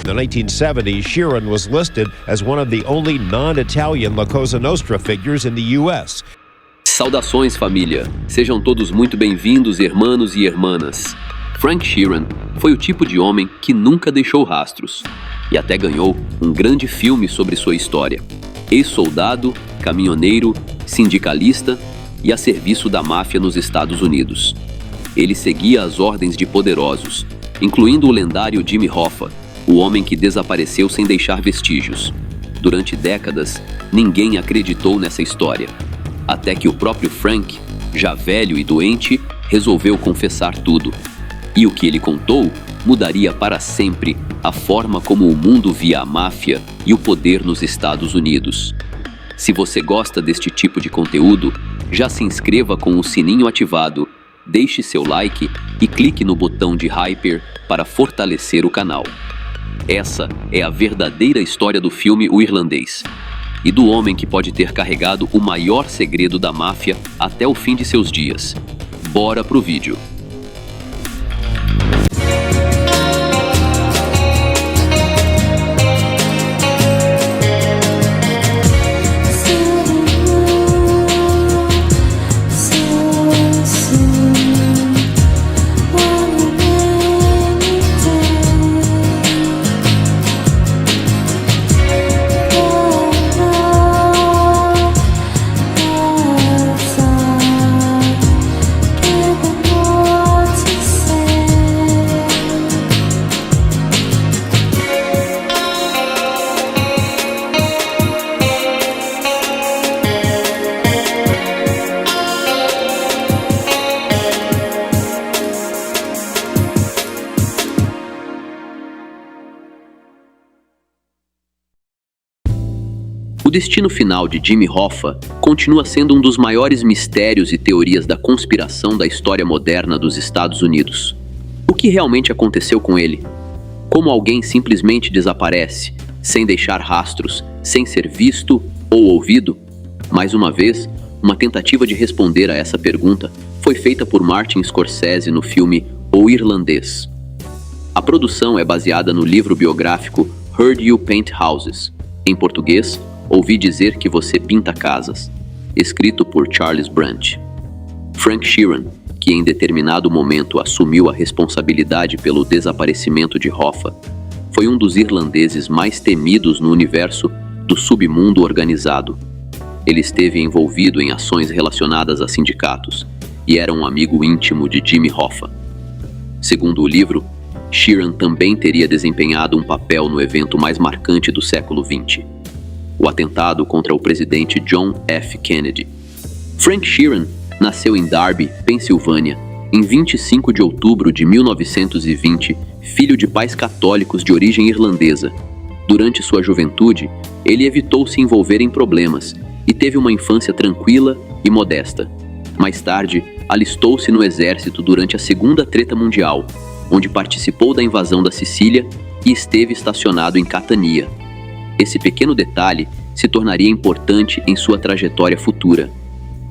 the 1970s, Sheeran was listed as one of the only non-Italian La Cosa Nostra figures in the U.S. Saudações, família! Sejam todos muito bem-vindos, irmãos e irmãs. Frank Sheeran foi o tipo de homem que nunca deixou rastros e até ganhou um grande filme sobre sua história. Ex-soldado, caminhoneiro, sindicalista e a serviço da máfia nos Estados Unidos. Ele seguia as ordens de poderosos, incluindo o lendário Jimmy Hoffa, o homem que desapareceu sem deixar vestígios. Durante décadas, ninguém acreditou nessa história, até que o próprio Frank, já velho e doente, resolveu confessar tudo. E o que ele contou mudaria para sempre a forma como o mundo via a máfia e o poder nos Estados Unidos. Se você gosta deste tipo de conteúdo, já se inscreva com o sininho ativado, deixe seu like e clique no botão de hyper para fortalecer o canal. Essa é a verdadeira história do filme O Irlandês e do homem que pode ter carregado o maior segredo da máfia até o fim de seus dias. Bora pro vídeo! O destino final de Jimmy Hoffa continua sendo um dos maiores mistérios e teorias da conspiração da história moderna dos Estados Unidos. O que realmente aconteceu com ele? Como alguém simplesmente desaparece, sem deixar rastros, sem ser visto ou ouvido? Mais uma vez, uma tentativa de responder a essa pergunta foi feita por Martin Scorsese no filme O Irlandês. A produção é baseada no livro biográfico Heard You Paint Houses, em português, Ouvi Dizer Que Você Pinta Casas, escrito por Charles Brandt. Frank Sheeran, que em determinado momento assumiu a responsabilidade pelo desaparecimento de Hoffa, foi um dos irlandeses mais temidos no universo do submundo organizado. Ele esteve envolvido em ações relacionadas a sindicatos e era um amigo íntimo de Jimmy Hoffa. Segundo o livro, Sheeran também teria desempenhado um papel no evento mais marcante do século XX, o atentado contra o presidente John F. Kennedy. Frank Sheeran nasceu em Darby, Pensilvânia, em 25 de outubro de 1920, filho de pais católicos de origem irlandesa. Durante sua juventude, ele evitou se envolver em problemas e teve uma infância tranquila e modesta. Mais tarde, alistou-se no exército durante a Segunda Treta Mundial, onde participou da invasão da Sicília e esteve estacionado em Catania. Esse pequeno detalhe se tornaria importante em sua trajetória futura.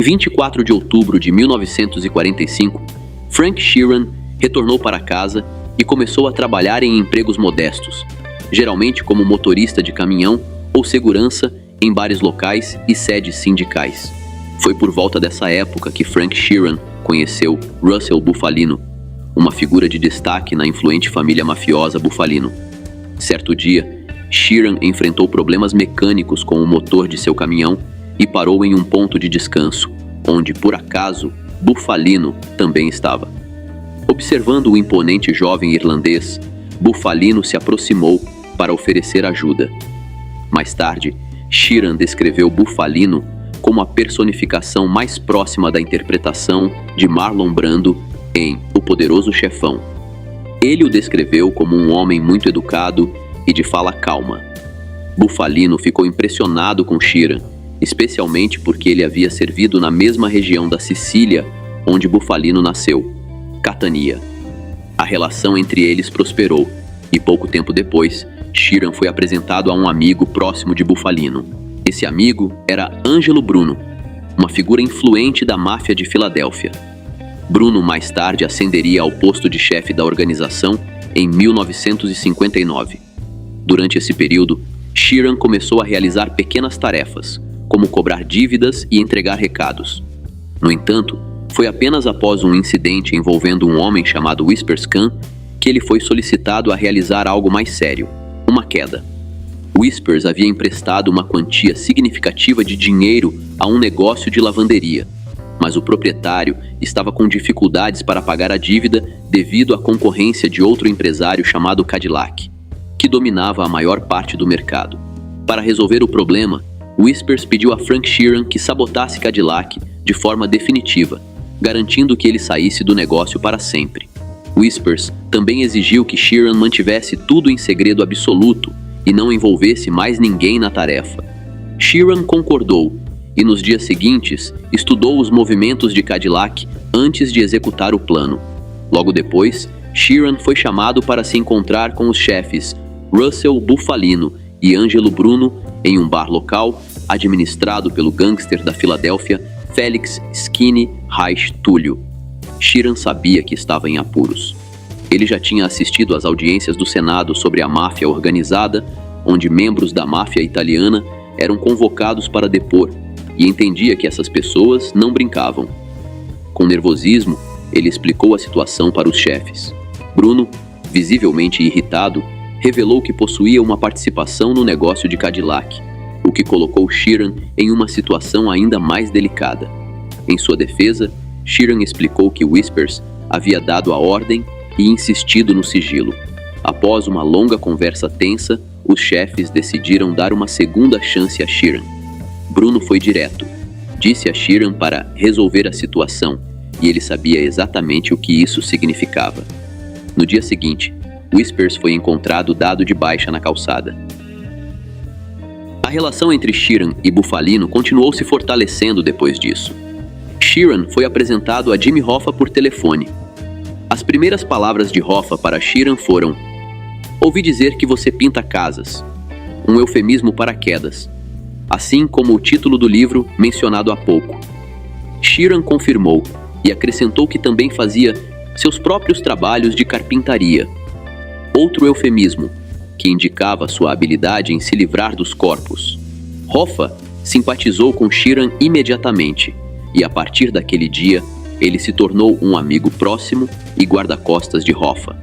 Em 24 de outubro de 1945, Frank Sheeran retornou para casa e começou a trabalhar em empregos modestos, geralmente como motorista de caminhão ou segurança em bares locais e sedes sindicais. Foi por volta dessa época que Frank Sheeran conheceu Russell Bufalino, uma figura de destaque na influente família mafiosa Bufalino. Certo dia, Sheeran enfrentou problemas mecânicos com o motor de seu caminhão e parou em um ponto de descanso, onde, por acaso, Bufalino também estava. Observando o imponente jovem irlandês, Bufalino se aproximou para oferecer ajuda. Mais tarde, Sheeran descreveu Bufalino como a personificação mais próxima da interpretação de Marlon Brando em O Poderoso Chefão. Ele o descreveu como um homem muito educado e de fala calma. Bufalino ficou impressionado com Sheeran, especialmente porque ele havia servido na mesma região da Sicília onde Bufalino nasceu, Catania. A relação entre eles prosperou e pouco tempo depois, Sheeran foi apresentado a um amigo próximo de Bufalino. Esse amigo era Angelo Bruno, uma figura influente da máfia de Filadélfia. Bruno mais tarde ascenderia ao posto de chefe da organização em 1959. Durante esse período, Sheeran começou a realizar pequenas tarefas, como cobrar dívidas e entregar recados. No entanto, foi apenas após um incidente envolvendo um homem chamado Whispers Khan que ele foi solicitado a realizar algo mais sério, uma queda. Whispers havia emprestado uma quantia significativa de dinheiro a um negócio de lavanderia, mas o proprietário estava com dificuldades para pagar a dívida devido à concorrência de outro empresário chamado Cadillac, que dominava a maior parte do mercado. Para resolver o problema, Whispers pediu a Frank Sheeran que sabotasse Cadillac de forma definitiva, garantindo que ele saísse do negócio para sempre. Whispers também exigiu que Sheeran mantivesse tudo em segredo absoluto e não envolvesse mais ninguém na tarefa. Sheeran concordou e nos dias seguintes estudou os movimentos de Cadillac antes de executar o plano. Logo depois, Sheeran foi chamado para se encontrar com os chefes Russell Bufalino e Angelo Bruno em um bar local administrado pelo gangster da Filadélfia Felix Skinny Reich Túlio. Sheeran sabia que estava em apuros. Ele já tinha assistido às audiências do Senado sobre a máfia organizada, onde membros da máfia italiana eram convocados para depor, e entendia que essas pessoas não brincavam. Com nervosismo, ele explicou a situação para os chefes. Bruno, visivelmente irritado, revelou que possuía uma participação no negócio de Cadillac, o que colocou Sheeran em uma situação ainda mais delicada. Em sua defesa, Sheeran explicou que Whispers havia dado a ordem e insistido no sigilo. Após uma longa conversa tensa, os chefes decidiram dar uma segunda chance a Sheeran. Bruno foi direto. Disse a Sheeran para resolver a situação, e ele sabia exatamente o que isso significava. No dia seguinte, Whispers foi encontrado dado de baixa na calçada. A relação entre Sheeran e Bufalino continuou se fortalecendo depois disso. Sheeran foi apresentado a Jimmy Hoffa por telefone. As primeiras palavras de Hoffa para Sheeran foram: "Ouvi dizer que você pinta casas", um eufemismo para quedas, assim como o título do livro mencionado há pouco. Sheeran confirmou e acrescentou que também fazia seus próprios trabalhos de carpintaria, outro eufemismo que indicava sua habilidade em se livrar dos corpos. Hoffa simpatizou com Sheeran imediatamente, e a partir daquele dia, ele se tornou um amigo próximo e guarda-costas de Hoffa.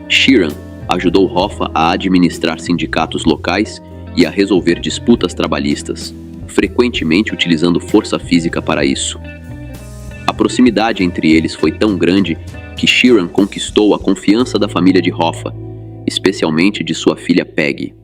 Sheeran ajudou Hoffa a administrar sindicatos locais e a resolver disputas trabalhistas, frequentemente utilizando força física para isso. A proximidade entre eles foi tão grande que Sheeran conquistou a confiança da família de Hoffa, especialmente de sua filha Peggy.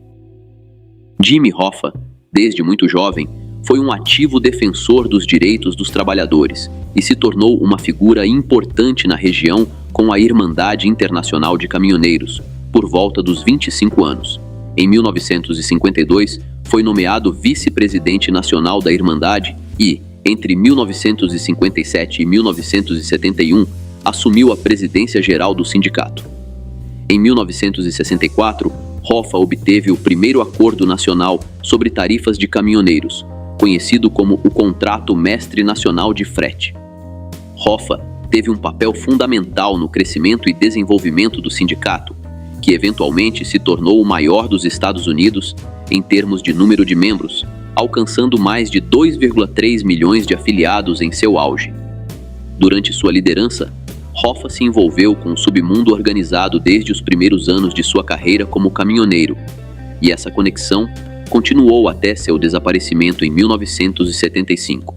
Jimmy Hoffa, desde muito jovem, foi um ativo defensor dos direitos dos trabalhadores e se tornou uma figura importante na região com a Irmandade Internacional de Caminhoneiros, por volta dos 25 anos. Em 1952, foi nomeado vice-presidente nacional da Irmandade e, entre 1957 e 1971, assumiu a presidência geral do sindicato. Em 1964, Hoffa obteve o primeiro acordo nacional sobre tarifas de caminhoneiros, conhecido como o Contrato Mestre Nacional de Frete. Hoffa teve um papel fundamental no crescimento e desenvolvimento do sindicato, que eventualmente se tornou o maior dos Estados Unidos em termos de número de membros, alcançando mais de 2,3 milhões de afiliados em seu auge. Durante sua liderança, Hoffa se envolveu com o submundo organizado desde os primeiros anos de sua carreira como caminhoneiro, e essa conexão continuou até seu desaparecimento em 1975.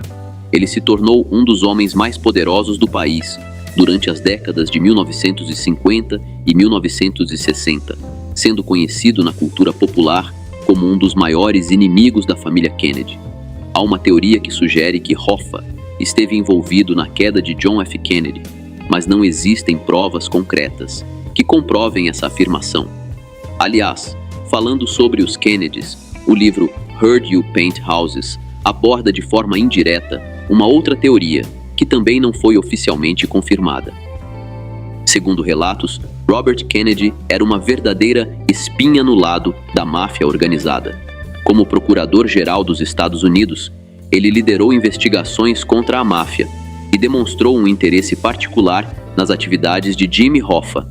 Ele se tornou um dos homens mais poderosos do país durante as décadas de 1950 e 1960, sendo conhecido na cultura popular como um dos maiores inimigos da família Kennedy. Há uma teoria que sugere que Hoffa esteve envolvido na queda de John F. Kennedy, mas não existem provas concretas que comprovem essa afirmação. Aliás, falando sobre os Kennedys, o livro Heard You Paint Houses aborda de forma indireta uma outra teoria, que também não foi oficialmente confirmada. Segundo relatos, Robert Kennedy era uma verdadeira espinha no lado da máfia organizada. Como procurador-geral dos Estados Unidos, ele liderou investigações contra a máfia e demonstrou um interesse particular nas atividades de Jimmy Hoffa.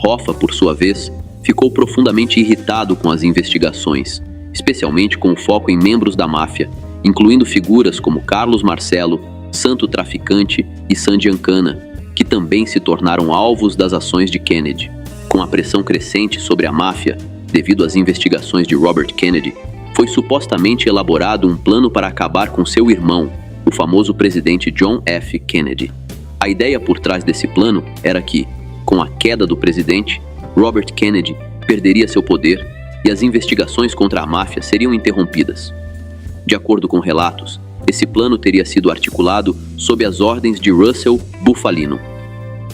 Hoffa, por sua vez, ficou profundamente irritado com as investigações, especialmente com o foco em membros da máfia, incluindo figuras como Carlos Marcello, Santo Traficante e Sam Giancana, que também se tornaram alvos das ações de Kennedy. Com a pressão crescente sobre a máfia, devido às investigações de Robert Kennedy, foi supostamente elaborado um plano para acabar com seu irmão, o famoso presidente John F. Kennedy. A ideia por trás desse plano era que, com a queda do presidente, Robert Kennedy perderia seu poder e as investigações contra a máfia seriam interrompidas. De acordo com relatos, esse plano teria sido articulado sob as ordens de Russell Bufalino.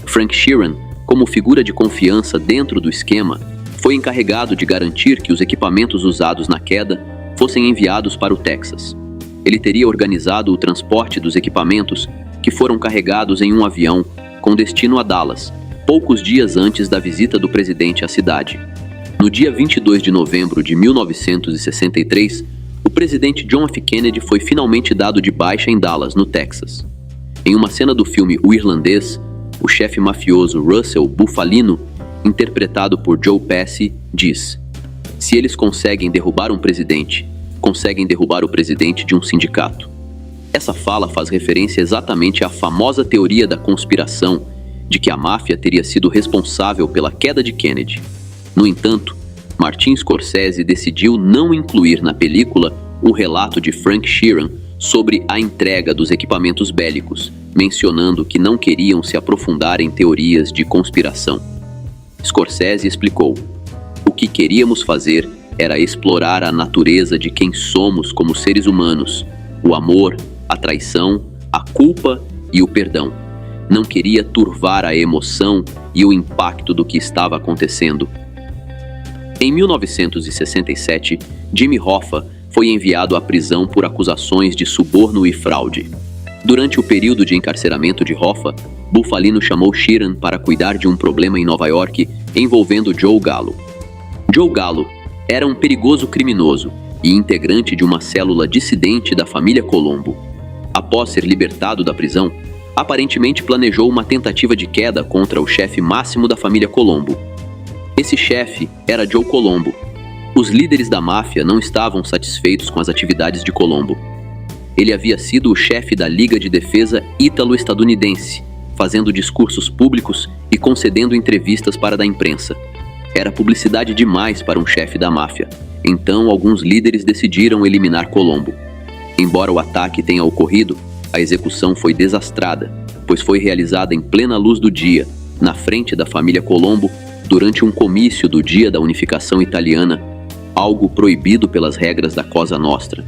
Frank Sheeran, como figura de confiança dentro do esquema, foi encarregado de garantir que os equipamentos usados na queda fossem enviados para o Texas. Ele teria organizado o transporte dos equipamentos que foram carregados em um avião com destino a Dallas, poucos dias antes da visita do presidente à cidade. No dia 22 de novembro de 1963, o presidente John F. Kennedy foi finalmente dado de baixa em Dallas, no Texas. Em uma cena do filme O Irlandês, o chefe mafioso Russell Bufalino, interpretado por Joe Pesci, diz: "Se eles conseguem derrubar um presidente, conseguem derrubar o presidente de um sindicato." Essa fala faz referência exatamente à famosa teoria da conspiração de que a máfia teria sido responsável pela queda de Kennedy. No entanto, Martin Scorsese decidiu não incluir na película o relato de Frank Sheeran sobre a entrega dos equipamentos bélicos, mencionando que não queriam se aprofundar em teorias de conspiração. Scorsese explicou: "O que queríamos fazer era explorar a natureza de quem somos como seres humanos, o amor, a traição, a culpa e o perdão. Não queria turvar a emoção e o impacto do que estava acontecendo." Em 1967, Jimmy Hoffa foi enviado à prisão por acusações de suborno e fraude. Durante o período de encarceramento de Hoffa, Bufalino chamou Sheeran para cuidar de um problema em Nova York envolvendo Joe Gallo. Joe Gallo era um perigoso criminoso e integrante de uma célula dissidente da família Colombo. Após ser libertado da prisão, aparentemente planejou uma tentativa de queda contra o chefe máximo da família Colombo. Esse chefe era Joe Colombo. Os líderes da máfia não estavam satisfeitos com as atividades de Colombo. Ele havia sido o chefe da Liga de Defesa ítalo-estadunidense, fazendo discursos públicos e concedendo entrevistas para a imprensa. Era publicidade demais para um chefe da máfia, então alguns líderes decidiram eliminar Colombo. Embora o ataque tenha ocorrido, a execução foi desastrada, pois foi realizada em plena luz do dia, na frente da família Colombo, durante um comício do Dia da Unificação Italiana, algo proibido pelas regras da Cosa Nostra.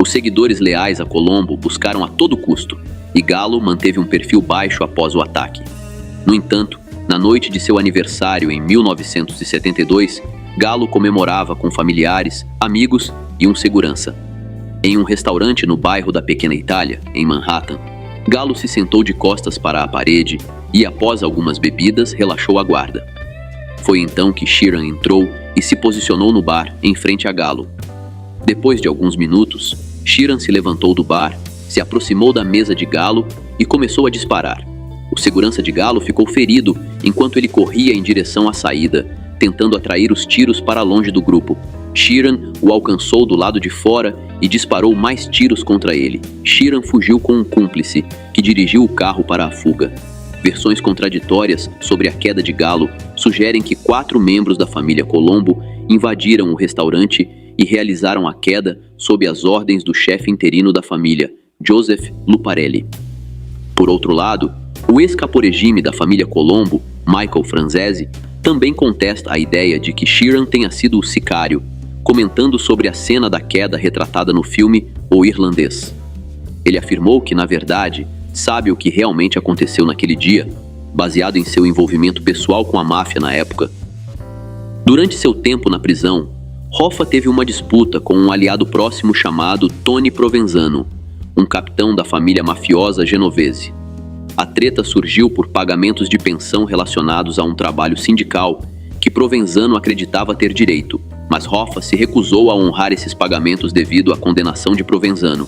Os seguidores leais a Colombo buscaram a todo custo, e Gallo manteve um perfil baixo após o ataque. No entanto, na noite de seu aniversário em 1972, Gallo comemorava com familiares, amigos e um segurança. Em um restaurante no bairro da Pequena Itália, em Manhattan, Gallo se sentou de costas para a parede e, após algumas bebidas, relaxou a guarda. Foi então que Sheeran entrou e se posicionou no bar, em frente a Gallo. Depois de alguns minutos, Sheeran se levantou do bar, se aproximou da mesa de Gallo e começou a disparar. O segurança de Gallo ficou ferido enquanto ele corria em direção à saída, tentando atrair os tiros para longe do grupo. Sheeran o alcançou do lado de fora e disparou mais tiros contra ele. Sheeran fugiu com um cúmplice, que dirigiu o carro para a fuga. Versões contraditórias sobre a queda de Gallo sugerem que 4 membros da família Colombo invadiram o restaurante e realizaram a queda sob as ordens do chefe interino da família, Joseph Luparelli. Por outro lado, o ex-caporegime da família Colombo, Michael Franzese, também contesta a ideia de que Sheeran tenha sido o sicário, comentando sobre a cena da queda retratada no filme O Irlandês. Ele afirmou que, na verdade, sabe o que realmente aconteceu naquele dia, baseado em seu envolvimento pessoal com a máfia na época. Durante seu tempo na prisão, Hoffa teve uma disputa com um aliado próximo chamado Tony Provenzano, um capitão da família mafiosa genovese. A treta surgiu por pagamentos de pensão relacionados a um trabalho sindical que Provenzano acreditava ter direito, mas Hoffa se recusou a honrar esses pagamentos devido à condenação de Provenzano.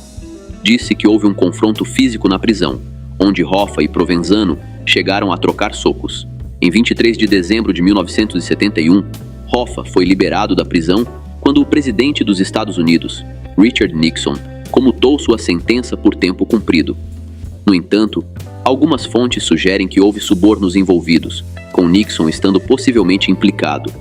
Disse que houve um confronto físico na prisão, onde Hoffa e Provenzano chegaram a trocar socos. Em 23 de dezembro de 1971, Hoffa foi liberado da prisão quando o presidente dos Estados Unidos, Richard Nixon, comutou sua sentença por tempo cumprido. No entanto, algumas fontes sugerem que houve subornos envolvidos, com Nixon estando possivelmente implicado.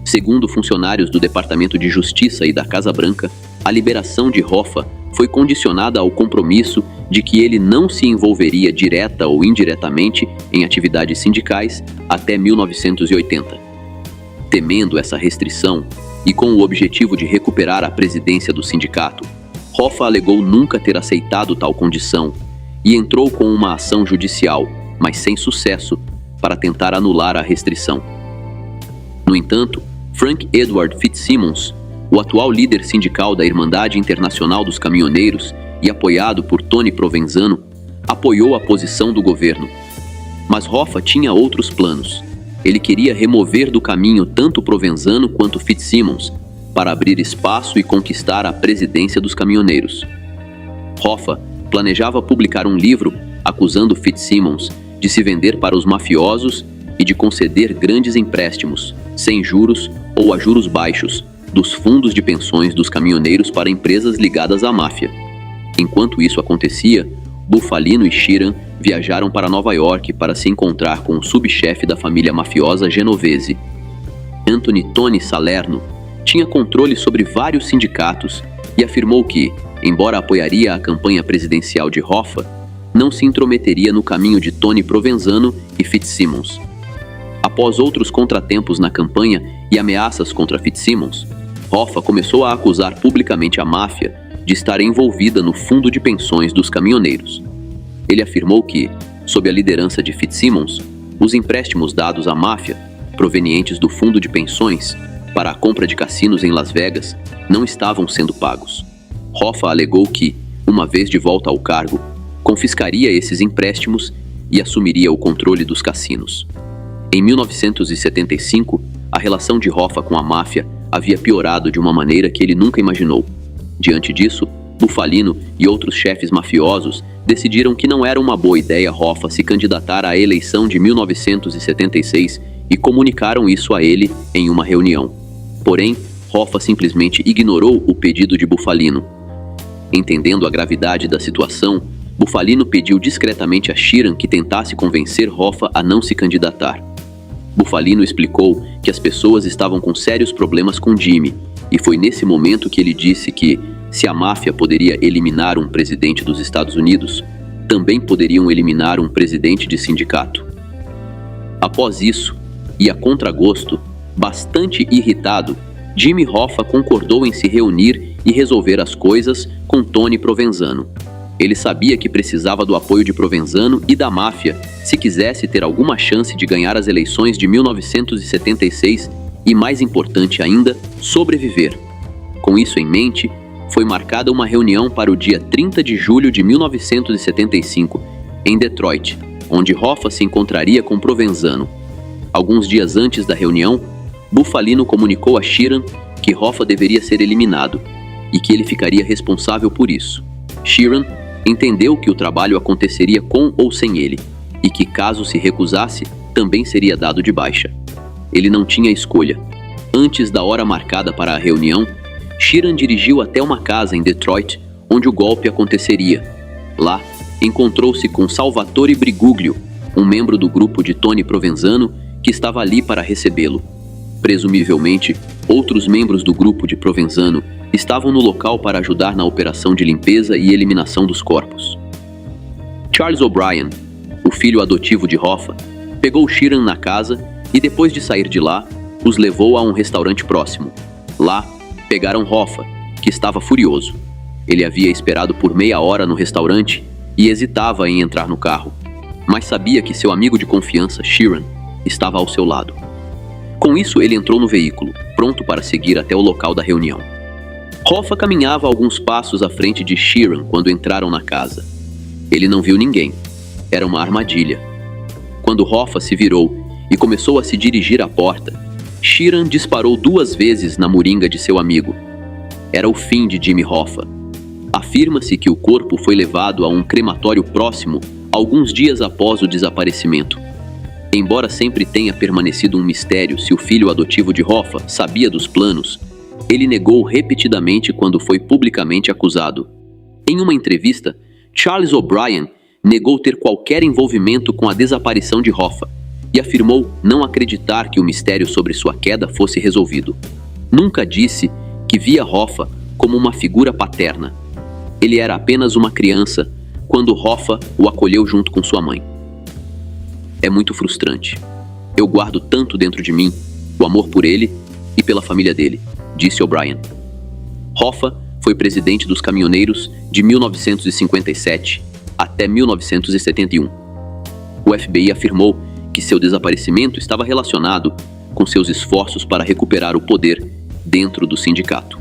Segundo funcionários do Departamento de Justiça e da Casa Branca, a liberação de Hoffa foi condicionada ao compromisso de que ele não se envolveria direta ou indiretamente em atividades sindicais até 1980. Temendo essa restrição e com o objetivo de recuperar a presidência do sindicato, Hoffa alegou nunca ter aceitado tal condição e entrou com uma ação judicial, mas sem sucesso, para tentar anular a restrição. No entanto, Frank Edward Fitzsimmons, o atual líder sindical da Irmandade Internacional dos Caminhoneiros e apoiado por Tony Provenzano, apoiou a posição do governo. Mas Hoffa tinha outros planos. Ele queria remover do caminho tanto Provenzano quanto Fitzsimmons, para abrir espaço e conquistar a presidência dos caminhoneiros. Hoffa planejava publicar um livro acusando Fitzsimmons de se vender para os mafiosos e de conceder grandes empréstimos, sem juros ou a juros baixos, dos fundos de pensões dos caminhoneiros para empresas ligadas à máfia. Enquanto isso acontecia, Bufalino e Sheeran viajaram para Nova York para se encontrar com o subchefe da família mafiosa Genovese. Anthony Tony Salerno tinha controle sobre vários sindicatos e afirmou que, embora apoiaria a campanha presidencial de Hoffa, não se intrometeria no caminho de Tony Provenzano e Fitzsimmons. Após outros contratempos na campanha e ameaças contra Fitzsimmons, Hoffa começou a acusar publicamente a máfia de estar envolvida no fundo de pensões dos caminhoneiros. Ele afirmou que, sob a liderança de Fitzsimmons, os empréstimos dados à máfia, provenientes do fundo de pensões, para a compra de cassinos em Las Vegas, não estavam sendo pagos. Hoffa alegou que, uma vez de volta ao cargo, confiscaria esses empréstimos e assumiria o controle dos cassinos. Em 1975, a relação de Hoffa com a máfia havia piorado de uma maneira que ele nunca imaginou. Diante disso, Bufalino e outros chefes mafiosos decidiram que não era uma boa ideia Hoffa se candidatar à eleição de 1976 e comunicaram isso a ele em uma reunião. Porém, Hoffa simplesmente ignorou o pedido de Bufalino. Entendendo a gravidade da situação, Bufalino pediu discretamente a Sheeran que tentasse convencer Hoffa a não se candidatar. Bufalino explicou que as pessoas estavam com sérios problemas com Jimmy, e foi nesse momento que ele disse que, se a máfia poderia eliminar um presidente dos Estados Unidos, também poderiam eliminar um presidente de sindicato. Após isso, e a contragosto, bastante irritado, Jimmy Hoffa concordou em se reunir e resolver as coisas com Tony Provenzano. Ele sabia que precisava do apoio de Provenzano e da máfia se quisesse ter alguma chance de ganhar as eleições de 1976 e, mais importante ainda, sobreviver. Com isso em mente, foi marcada uma reunião para o dia 30 de julho de 1975, em Detroit, onde Hoffa se encontraria com Provenzano. Alguns dias antes da reunião, Bufalino comunicou a Sheeran que Hoffa deveria ser eliminado e que ele ficaria responsável por isso. Sheeran entendeu que o trabalho aconteceria com ou sem ele, e que caso se recusasse, também seria dado de baixa. Ele não tinha escolha. Antes da hora marcada para a reunião, Sheeran dirigiu até uma casa em Detroit, onde o golpe aconteceria. Lá, encontrou-se com Salvatore Briguglio, um membro do grupo de Tony Provenzano, que estava ali para recebê-lo. Presumivelmente, outros membros do grupo de Provenzano estavam no local para ajudar na operação de limpeza e eliminação dos corpos. Charles O'Brien, o filho adotivo de Hoffa, pegou Sheeran na casa e, depois de sair de lá, os levou a um restaurante próximo. Lá, pegaram Hoffa, que estava furioso. Ele havia esperado por meia hora no restaurante e hesitava em entrar no carro, mas sabia que seu amigo de confiança, Sheeran, estava ao seu lado. Com isso, ele entrou no veículo, pronto para seguir até o local da reunião. Hoffa caminhava alguns passos à frente de Sheeran quando entraram na casa. Ele não viu ninguém. Era uma armadilha. Quando Hoffa se virou e começou a se dirigir à porta, Sheeran disparou 2 vezes na moringa de seu amigo. Era o fim de Jimmy Hoffa. Afirma-se que o corpo foi levado a um crematório próximo alguns dias após o desaparecimento. Embora sempre tenha permanecido um mistério se o filho adotivo de Hoffa sabia dos planos, ele negou repetidamente quando foi publicamente acusado. Em uma entrevista, Charles O'Brien negou ter qualquer envolvimento com a desaparição de Hoffa e afirmou não acreditar que o mistério sobre sua queda fosse resolvido. Nunca disse que via Hoffa como uma figura paterna. Ele era apenas uma criança quando Hoffa o acolheu junto com sua mãe. É muito frustrante. Eu guardo tanto dentro de mim o amor por ele e pela família dele, disse O'Brien. Hoffa foi presidente dos caminhoneiros de 1957 até 1971. O FBI afirmou que seu desaparecimento estava relacionado com seus esforços para recuperar o poder dentro do sindicato.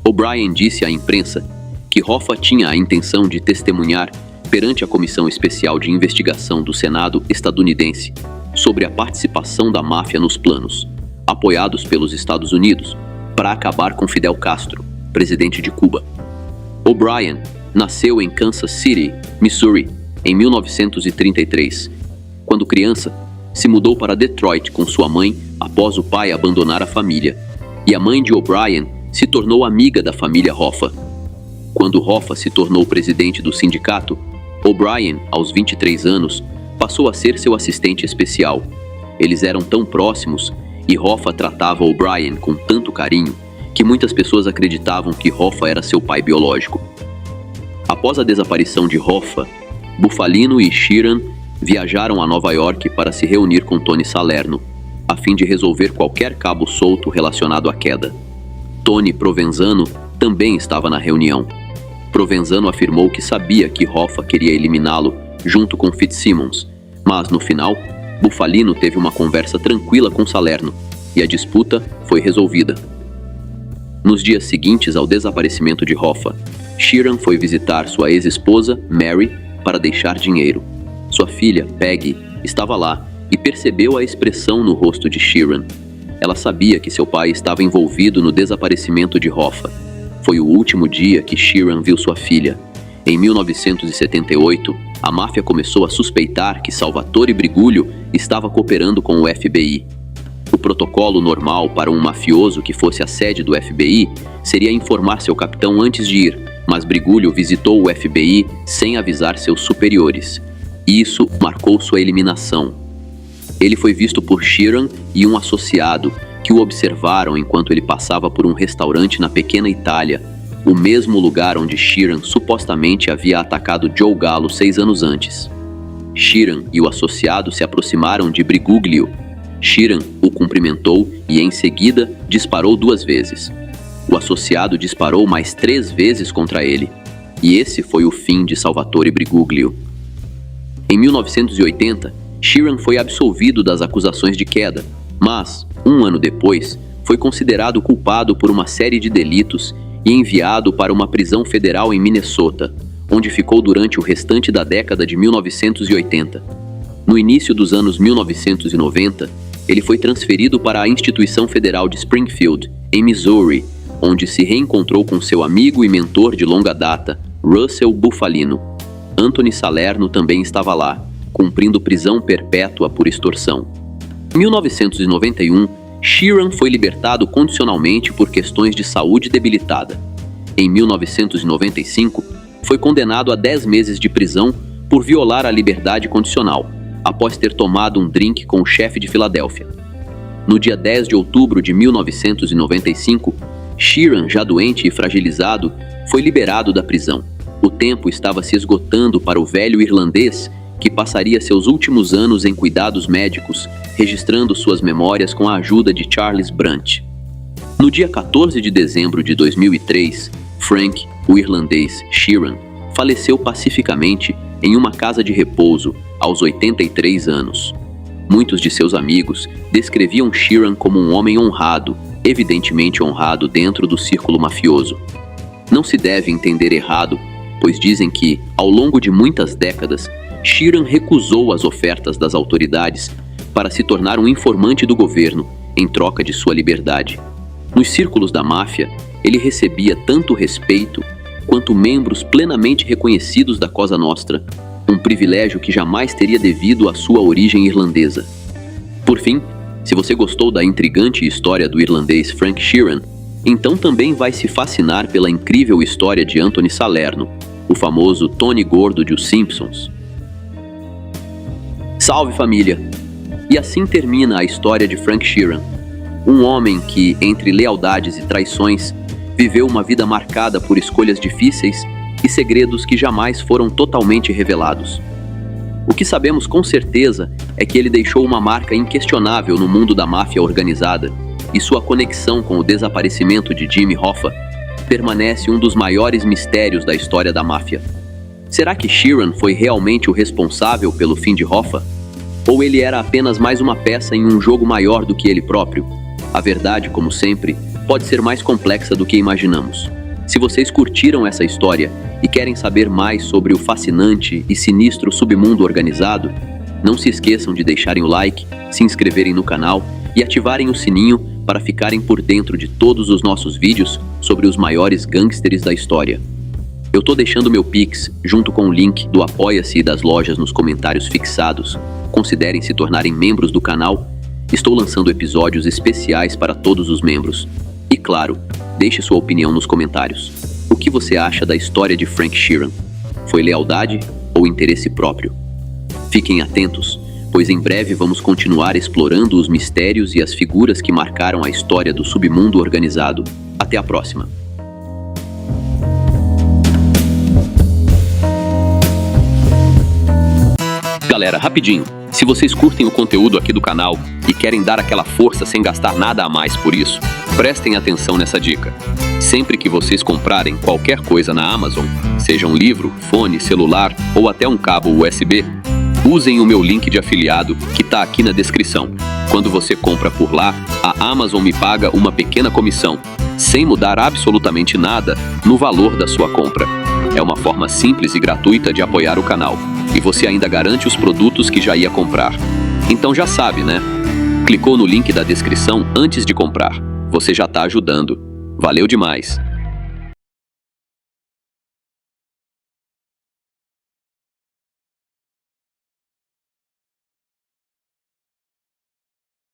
O'Brien disse à imprensa que Hoffa tinha a intenção de testemunhar perante a Comissão Especial de Investigação do Senado estadunidense sobre a participação da máfia nos planos, apoiados pelos Estados Unidos, para acabar com Fidel Castro, presidente de Cuba. O'Brien nasceu em Kansas City, Missouri, em 1933. Quando criança, se mudou para Detroit com sua mãe após o pai abandonar a família, e a mãe de O'Brien se tornou amiga da família Hoffa. Quando Hoffa se tornou presidente do sindicato, O'Brien, aos 23 anos, passou a ser seu assistente especial. Eles eram tão próximos e Hoffa tratava O'Brien com tanto carinho que muitas pessoas acreditavam que Hoffa era seu pai biológico. Após a desaparição de Hoffa, Bufalino e Sheeran viajaram a Nova York para se reunir com Tony Salerno, a fim de resolver qualquer cabo solto relacionado à queda. Tony Provenzano também estava na reunião. Provenzano afirmou que sabia que Hoffa queria eliminá-lo junto com Fitzsimmons, mas no final, Bufalino teve uma conversa tranquila com Salerno e a disputa foi resolvida. Nos dias seguintes ao desaparecimento de Hoffa, Sheeran foi visitar sua ex-esposa, Mary, para deixar dinheiro. Sua filha, Peggy, estava lá e percebeu a expressão no rosto de Sheeran. Ela sabia que seu pai estava envolvido no desaparecimento de Hoffa. Foi o último dia que Sheeran viu sua filha. Em 1978, a máfia começou a suspeitar que Salvatore Briguglio estava cooperando com o FBI. O protocolo normal para um mafioso que fosse à sede do FBI seria informar seu capitão antes de ir, mas Briguglio visitou o FBI sem avisar seus superiores. Isso marcou sua eliminação. Ele foi visto por Sheeran e um associado que o observaram enquanto ele passava por um restaurante na pequena Itália, o mesmo lugar onde Sheeran supostamente havia atacado Joe Gallo 6 anos antes. Sheeran e o associado se aproximaram de Briguglio. Sheeran o cumprimentou e, em seguida, disparou 2 vezes. O associado disparou mais 3 vezes contra ele. E esse foi o fim de Salvatore Briguglio. Em 1980, Sheeran foi absolvido das acusações de queda, mas, 1 ano depois, foi considerado culpado por uma série de delitos e enviado para uma prisão federal em Minnesota, onde ficou durante o restante da década de 1980. No início dos anos 1990, ele foi transferido para a Instituição Federal de Springfield, em Missouri, onde se reencontrou com seu amigo e mentor de longa data, Russell Bufalino. Anthony Salerno também estava lá, cumprindo prisão perpétua por extorsão. Em 1991, Sheeran foi libertado condicionalmente por questões de saúde debilitada. Em 1995, foi condenado a 10 meses de prisão por violar a liberdade condicional, após ter tomado um drink com o chefe de Filadélfia. No dia 10 de outubro de 1995, Sheeran, já doente e fragilizado, foi liberado da prisão. O tempo estava se esgotando para o velho irlandês, que passaria seus últimos anos em cuidados médicos, registrando suas memórias com a ajuda de Charles Brunt. No dia 14 de dezembro de 2003, Frank, o irlandês Sheeran, faleceu pacificamente em uma casa de repouso, aos 83 anos. Muitos de seus amigos descreviam Sheeran como um homem honrado, evidentemente honrado dentro do círculo mafioso. Não se deve entender errado, pois dizem que, ao longo de muitas décadas, Sheeran recusou as ofertas das autoridades para se tornar um informante do governo em troca de sua liberdade. Nos círculos da máfia, ele recebia tanto respeito quanto membros plenamente reconhecidos da Cosa Nostra, um privilégio que jamais teria devido à sua origem irlandesa. Por fim, se você gostou da intrigante história do irlandês Frank Sheeran, então também vai se fascinar pela incrível história de Anthony Salerno, o famoso Tony Gordo de Os Simpsons. Salve, família! E assim termina a história de Frank Sheeran, um homem que, entre lealdades e traições, viveu uma vida marcada por escolhas difíceis e segredos que jamais foram totalmente revelados. O que sabemos com certeza é que ele deixou uma marca inquestionável no mundo da máfia organizada, e sua conexão com o desaparecimento de Jimmy Hoffa permanece um dos maiores mistérios da história da máfia. Será que Sheeran foi realmente o responsável pelo fim de Hoffa? Ou ele era apenas mais uma peça em um jogo maior do que ele próprio? A verdade, como sempre, pode ser mais complexa do que imaginamos. Se vocês curtiram essa história e querem saber mais sobre o fascinante e sinistro submundo organizado, não se esqueçam de deixarem o like, se inscreverem no canal e ativarem o sininho para ficarem por dentro de todos os nossos vídeos sobre os maiores gangsters da história. Eu tô deixando meu Pix junto com o link do Apoia-se e das lojas nos comentários fixados. Considerem se tornarem membros do canal. Estou lançando episódios especiais para todos os membros. E claro, deixe sua opinião nos comentários. O que você acha da história de Frank Sheeran? Foi lealdade ou interesse próprio? Fiquem atentos, pois em breve vamos continuar explorando os mistérios e as figuras que marcaram a história do submundo organizado. Até a próxima! Galera, rapidinho, se vocês curtem o conteúdo aqui do canal e querem dar aquela força sem gastar nada a mais por isso, prestem atenção nessa dica. Sempre que vocês comprarem qualquer coisa na Amazon, seja um livro, fone, celular ou até um cabo USB, usem o meu link de afiliado que está aqui na descrição. Quando você compra por lá, a Amazon me paga uma pequena comissão, sem mudar absolutamente nada no valor da sua compra. É uma forma simples e gratuita de apoiar o canal. E você ainda garante os produtos que já ia comprar. Então já sabe, né? Clicou no link da descrição antes de comprar. Você já está ajudando. Valeu demais!